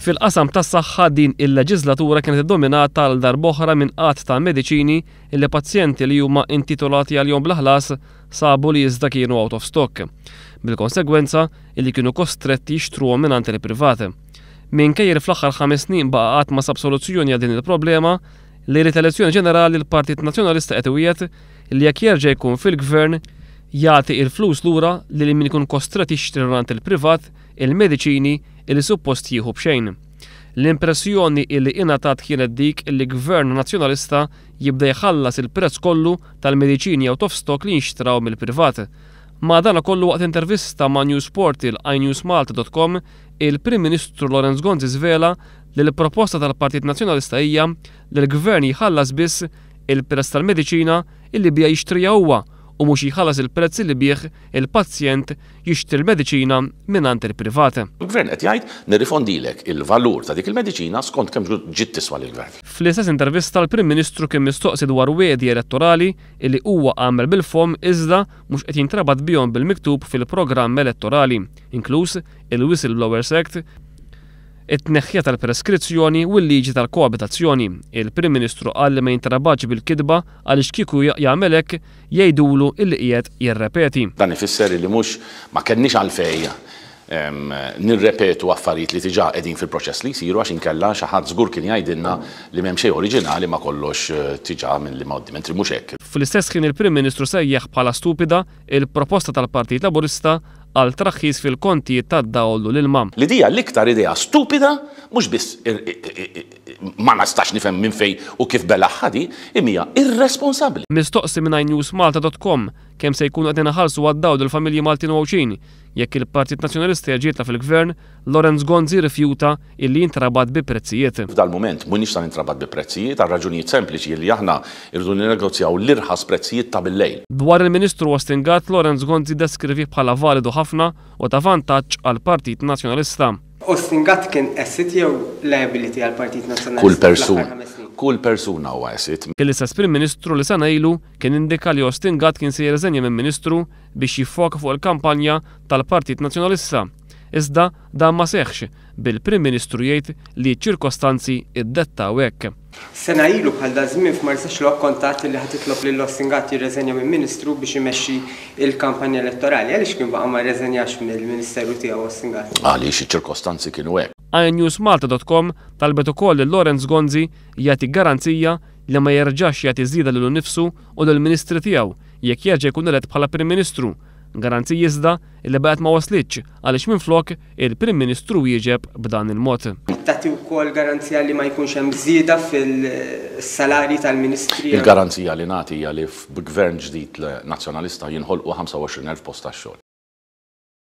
Fil-qasam tas-saħħa din il-leġislatura kienet iddominata għal darb'oħra minn qatt ta' mediċini illi pazjenti li huma intitolati għalihom bl-ħlas sabu li iżda kienu out of stock. Bil-konsegwenza illi kienu kostretti jixtruhom minn il-privat. Minkejjer fl-aħħar 5 snin baqa' qatt ma sab soluzzjoni għal din il-problema, li l-elezzjoni ġenerali l-Partit Nazzjonalista qed iwiegħed li jekk jerġa' jkun fil-gvern jagħti il-flus lura li min ikun kostret jixtri minn il-privat il-mediċini illi suppost jieħu b'xejn. L-impressjoni illi ingħatat kienet dik illi gvern nazzjonalista jibda jħallas il-prezz kollu tal-mediċini out of stock li jinxtraw mill-privat. Ma dana kollu waqt intervista ma' news portal inewsmalta.com il-Prim Ministru Lorenz Gonzi żvela li l-proposta tal-Partit Nazzjonalista hija li l-Gvern jħallas biss il-prezz tal-mediċina illi bija jixtrija huwa u mhux jħallas il-prezz li bih il-pazjent jixtri l-mediċina mingħand il-privat. Il-Gvern qed jgħid nirrifondilek il-valur ta' dik il-mediċina skont kemm ġiet tiswa lill-Gvern. Fl-istess intervista l-Prim Ministru kien mistoqsi dwar wedi elettorali illi huwa għamel bil-fom iżda mhux qed jintrabat bihom bil-miktub fil-programm elettorali, inkluż il-Whistleblowers Act, it-tneħħija tal-preskrizzjoni u l-liġi tal-koabitazzjoni. Il-Prim Ministru qal li ma jintrabax bil-kidba għaliex kieku jagħmel hekk jgħidulu illi qiegħed jirrepeti. Dan ifisser li mhux ma kenniex għalfejn nirrepetu affarijiet li diġà qegħdin fil-proċess li jsiru għax inkella xi ħadd żgur kien jgħidilna li m'hemm xejn oriġinali ma kollox diġà milli m'għoddi mentri mhux hekk. Fl-istess ħin il-Prim Ministru sejjaħ bħala stupida il-proposta tal-Partit Laburista għal traħħis fil-kontijiet tad-dawl u l-ilma. L-idea l-iktar idea stupida mhux biss ma nistax nifhem minn fejn u kif belaħħa di imija irresponsabbli. Mistoqsi minn inewsmalta.com kemm se jkunu qed inaħallsu għad-dawl il-familji Maltin Wawċin jekk il-Partit Nazzjonalista jaġietla fil-Gvern, Lorenz Gonzi rifjuta illi jintrabat bi prezzijiet. F'dal-mument mhux nista' nintrabat bi prezzijiet għal raġunijiet sempliċi li aħna irridu ninnegozjaw l-irħas prezzijiet ta' bil-lejl. Dwar il-Ministru Wastingat, Lorenz Gonzi deskrivih bħala validu ħafna u ta' vantaġġ għall-Partit Nazzjonalista. Wastingat kien asset jew liability għall-Partit Nazzjonalista? Kull persuna huwa asset. L-istess Prim Ministru li sena ilu kien indika li Wastingat kien se jirreżenja minn Ministru biex jiffoka fuq il-kampanja tal-Partit Nazzjonalista. Iżda dan ma seħħx bil-Prim Ministru jgħid li ċ-ċirkostanzi iddettaw hekk. Sena ilu bħal da żmien f'ma rsax kontatt li ħad titlob lil Wastingat jirreżenja minn Ministru biex imexxi il-kampanja elettorali. Għaliex kien baqa' ma rreżenjax mill-Ministeru tiegħu Wastingat? Għaliex iċ-ċirkostanzi kienu hekk. inewsmalta.com talbet ukoll lil Lorenz Gonzi jagħti garanzija li ma jerġax jagħti żieda lilu nnifsu u lill-Ministri tiegħu jekk jerġa' jkun elett bħala Prim Ministru. Garanzija iżda li baqgħet ma waslitx għaliex minflok il-Prim Ministru jieġeb b'dan il-mod. Tagħti wkoll garanzija li ma jkunx hemm żieda fil-salarji tal-Ministri. Il-garanzija li nagħti hija li f'gvern ġdid nazzjonalista jinħolqu 25,000 post tax-xogħol.